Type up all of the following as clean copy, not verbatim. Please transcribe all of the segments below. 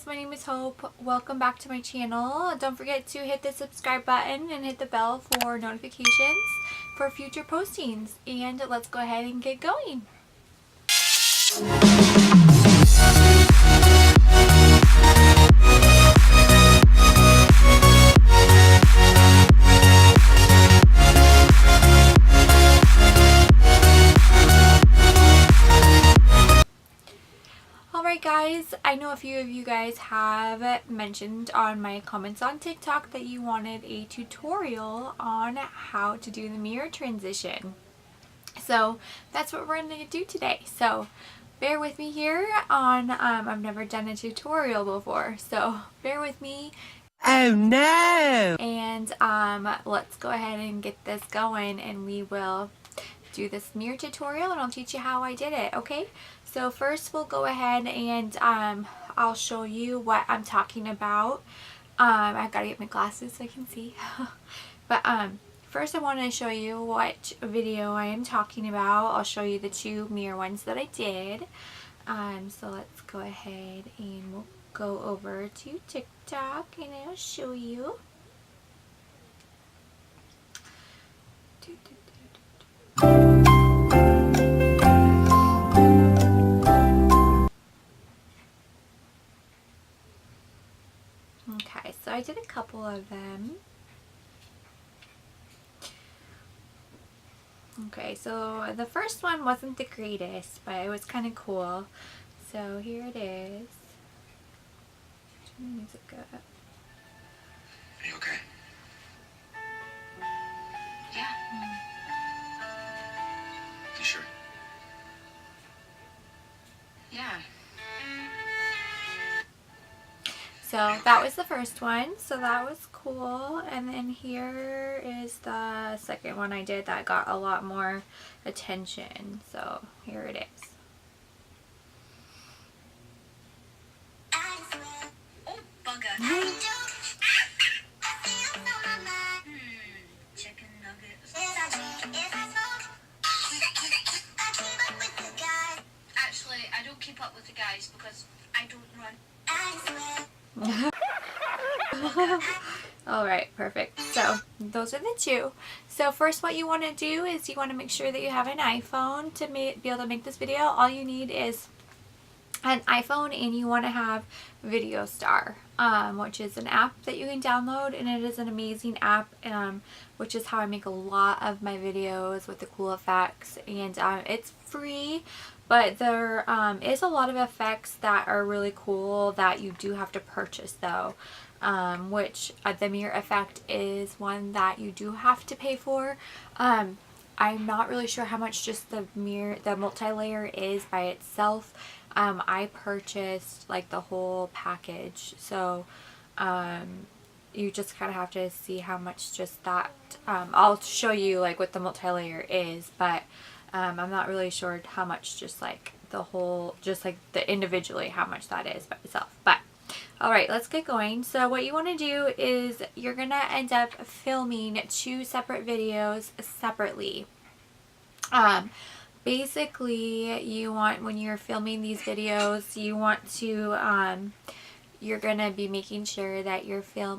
my name is Hope. Welcome back to my channel. Don't forget to hit the subscribe button and hit the bell for notifications for future postings. And let's go ahead and get going. Alright guys, I know a few of you guys have mentioned on my comments on TikTok that you wanted a tutorial on how to do the mirror transition. So that's what we're going to do today. So bear with me here on, I've never done a tutorial before, so bear with me. Oh no! And let's go ahead and get this going, and we will do this mirror tutorial and I'll teach you how I did it, okay? So first we'll go ahead and I'll show you what I'm talking about. I've got to get my glasses so I can see. But first I want to show you what video I am talking about. I'll show you the two mirror ones that I did. So let's go ahead and we'll go over to TikTok and I'll show you. Okay, so I did a couple of them. Okay, so the first one wasn't the greatest, but it was kind of cool. So here it is. Turn the music up. Are you okay? Yeah. You sure? Yeah. So that was the first one, so that was cool. And then here is the second one I did that got a lot more attention. So here it is. Oh, bugger. Chicken nuggets. Actually, I don't keep up with the guys because I don't run. Alright, perfect. So those are the two. So first what you want to do is you want to make sure that you have an iPhone to be able to make this video. All you need is an iPhone, and you want to have Video Star, which is an app that you can download, and it is an amazing app, which is how I make a lot of my videos with the cool effects. And it's free, but there is a lot of effects that are really cool that you do have to purchase though, which the mirror effect is one that you do have to pay for. I'm not really sure how much just the multi-layer is by itself. I purchased like the whole package, so you just kind of have to see how much just that, I'll show you like what the multi-layer is, but I'm not really sure how much just like the whole, just like the individually how much that is by itself. But alright, let's get going. So what you want to do is you're going to end up filming two separate videos separately. Basically, you want, when you're filming these videos, you want to, you're going to be making sure that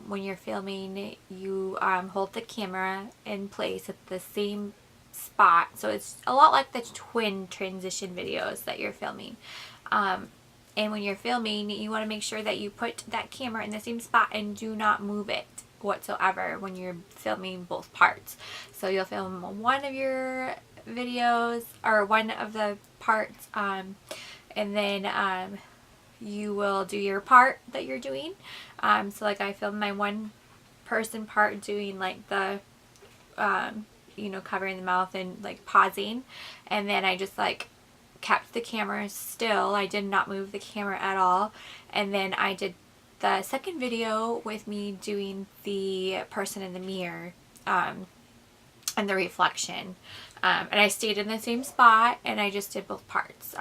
when you're filming, you hold the camera in place at the same spot. So it's a lot like the twin transition videos that you're filming. And when you're filming, you want to make sure that you put that camera in the same spot and do not move it whatsoever when you're filming both parts. So you'll film one of your videos, or one of the parts, and then you will do your part that you're doing. So like I filmed my one person part doing like the you know, covering the mouth and like pausing, and then I just like kept the camera still. I did not move the camera at all. And then I did the second video with me doing the person in the mirror and the reflection, and I stayed in the same spot, and I just did both parts.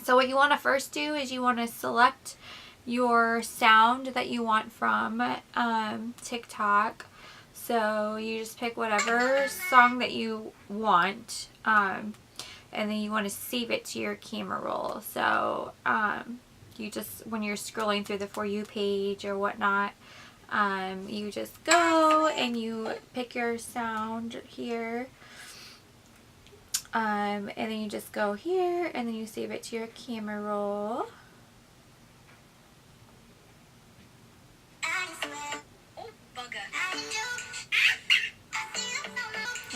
So what you want to first do is you want to select your sound that you want from TikTok. So you just pick whatever song that you want, and then you want to save it to your camera roll. So you just, when you're scrolling through the For You page or whatnot, you just go and you pick your sound here. And then you just go here and then you save it to your camera roll. Oh, bugger.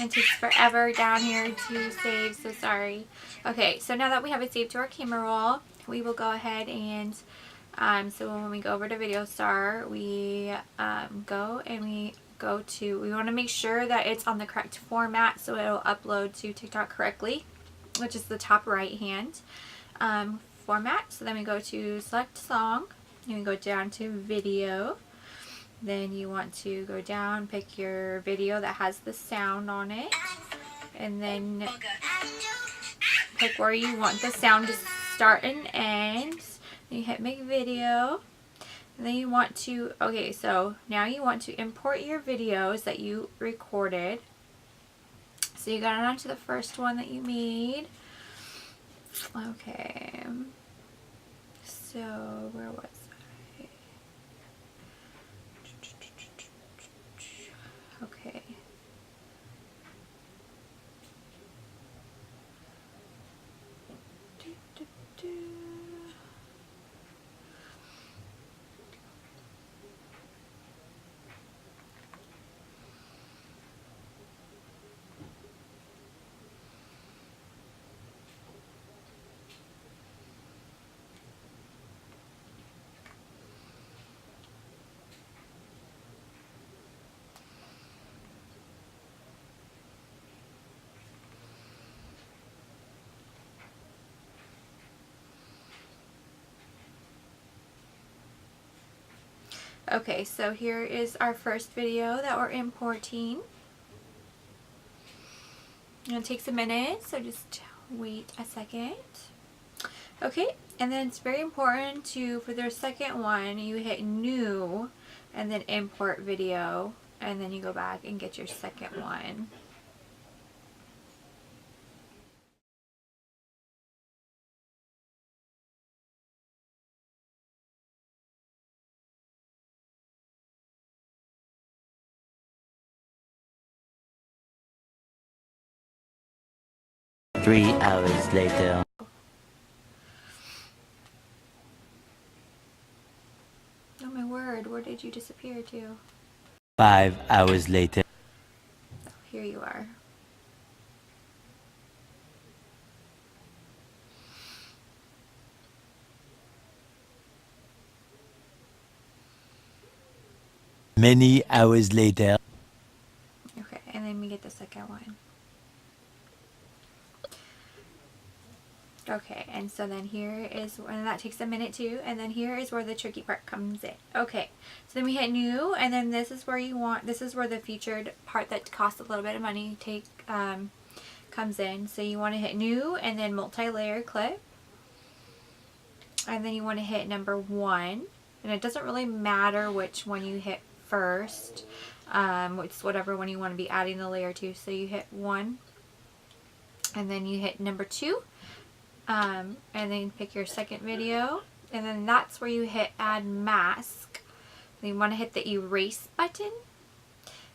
It takes forever down here to save, so sorry. Okay, so now that we have it saved to our camera roll, we will go ahead and, so when we go over to Video Star, we go and we go to, we want to make sure that it's on the correct format so it'll upload to TikTok correctly, which is the top right hand format. So then we go to Select Song, and we go down to Video. Then you want to go down, pick your video that has the sound on it, and then pick where you want the sound to start and end. Then you hit Make Video, and then you want to, okay, so now you want to import your videos that you recorded. So you got it onto the first one that you made. Okay, so where was I? Okay. Okay, so here is our first video that we're importing. And it takes a minute, so just wait a second. Okay, and then it's very important to, for their second one, you hit New and then Import Video, and then you go back and get your second one. Three hours later. Oh my word, where did you disappear to? 5 hours later. Oh, here you are. Many hours later. Okay, and then we get the second one. Okay, and so then here is, and that takes a minute too, and then here is where the tricky part comes in. Okay, so then we hit New, and then this is where you want, this is where the featured part that costs a little bit of money comes in. So you want to hit New, and then Multi-Layer Clip, and then you want to hit number 1, and it doesn't really matter which one you hit first, it's whatever one you want to be adding the layer to. So you hit 1, and then you hit number 2, and then pick your second video, and then that's where you hit Add Mask. Then you want to hit the Erase button,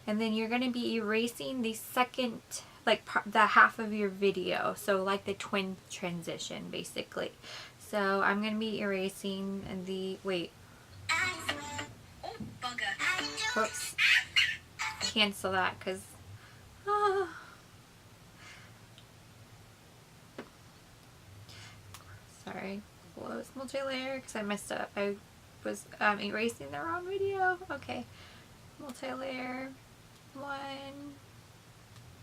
and then you're going to be erasing the second, like the half of your video, so like the twin transition basically. So I'm going to be erasing the, wait, Oh, bugger. whoops, cancel that because sorry, close multi-layer because I messed up. I was erasing the wrong video. Okay, multi-layer, 1,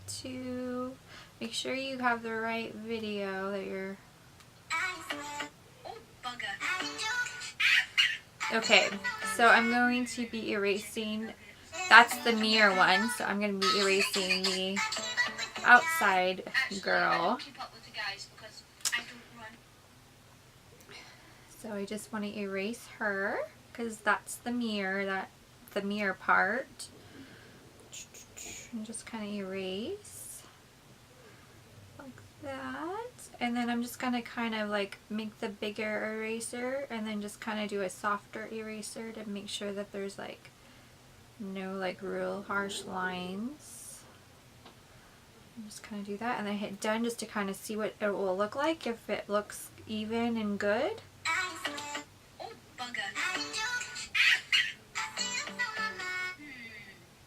2, make sure you have the right video that you're, Oh, bugger. okay, so I'm going to be erasing, that's the mirror one, so I'm going to be erasing the outside Actually, I girl. don't keep up with the guys because I don't run. So I just want to erase her because that's the mirror, the mirror part. And just kind of erase like that. And then I'm just going to kind of like make the bigger eraser and then just kind of do a softer eraser to make sure that there's like no like real harsh lines. Just kind of do that and then hit done just to kind of see what it will look like, if it looks even and good. Oh, bugger.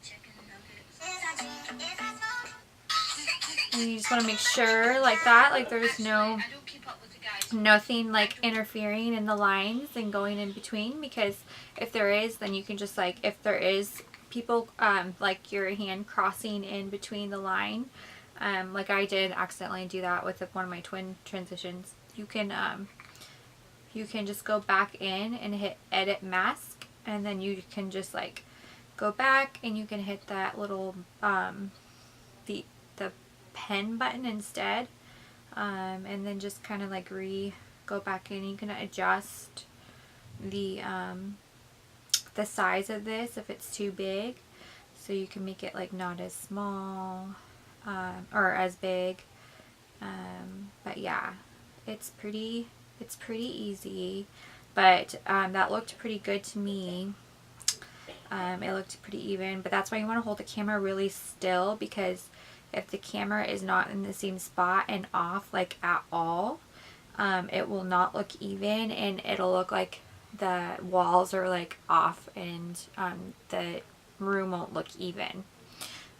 Chicken nuggets. And you just want to make sure like that, like there's no I don't keep up with the guys. nothing like interfering in the lines and going in between, because if there is, then you can just like, if there is people like your hand crossing in between the line, like I did accidentally do that with one of my twin transitions, you can just go back in and hit edit mask, and then you can just like go back and you can hit that little the pen button instead, and then just kind of like go back in. You can adjust the size of this if it's too big, so you can make it like not as small or as big, but yeah, it's pretty easy, but that looked pretty good to me. It looked pretty even, but that's why you want to hold the camera really still, because if the camera is not in the same spot and off like at all, it will not look even, and it'll look like the walls are like off, and the room won't look even.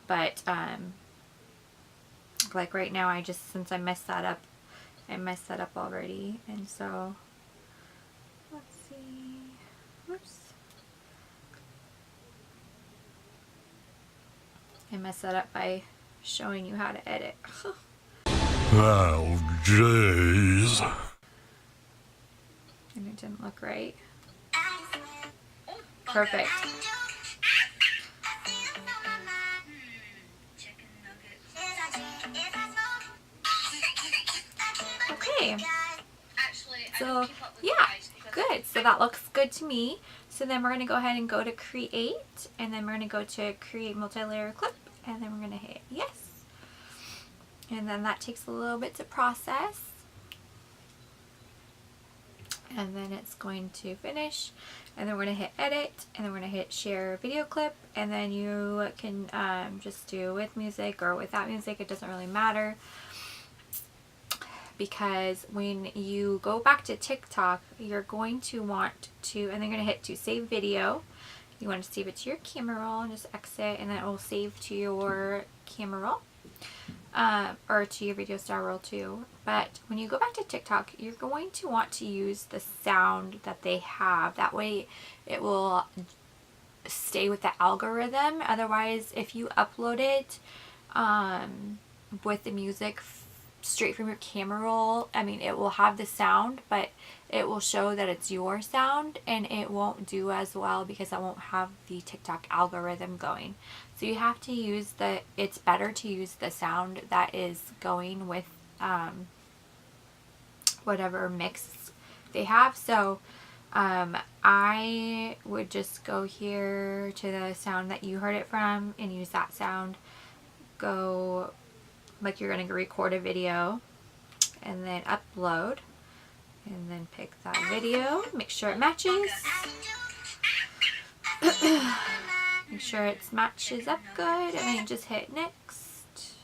But like right now, since I messed that up already, and so let's see. Whoops. I messed that up by showing you how to edit. Oh, jeez. And it didn't look right. Oh, bugger. Perfect. Chicken nuggets. Okay. Actually, I So, don't keep up with the yeah, guys because good. So that looks good to me. So then we're going to go ahead and go to create, and then we're going to go to create multi-layer clip, and then we're going to hit yes. And then that takes a little bit to process. And then it's going to finish, and then we're going to hit edit, and then we're going to hit share video clip, and then you can just do with music or without music, it doesn't really matter, because when you go back to TikTok, you're going to want to, and then you're going to hit to save video. You want to save it to your camera roll and just exit, and then it will save to your camera roll. Or to your video star roll too. But when you go back to TikTok, you're going to want to use the sound that they have. That way it will stay with the algorithm. Otherwise, if you upload it with the music straight from your camera roll, I mean, it will have the sound, but it will show that it's your sound, and it won't do as well because I won't have the TikTok algorithm going. So you have to use it's better to use the sound that is going with whatever mix they have. So I would just go here to the sound that you heard it from and use that sound. Go like you're going to record a video, and then upload, and then pick that video, make sure it matches. Make sure it matches up good, and then just hit next.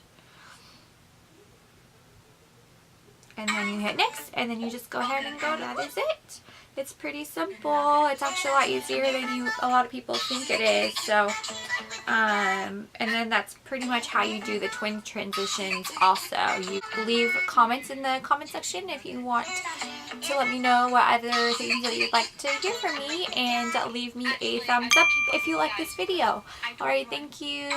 And then you hit next, and then you just go ahead and go, that is it. It's pretty simple. It's actually a lot easier than a lot of people think it is. So, and then that's pretty much how you do the twin transitions also. You leave comments in the comment section if you want to let me know what other things that you'd like to hear from me, and leave me a thumbs up if you like this video. Alright, thank you.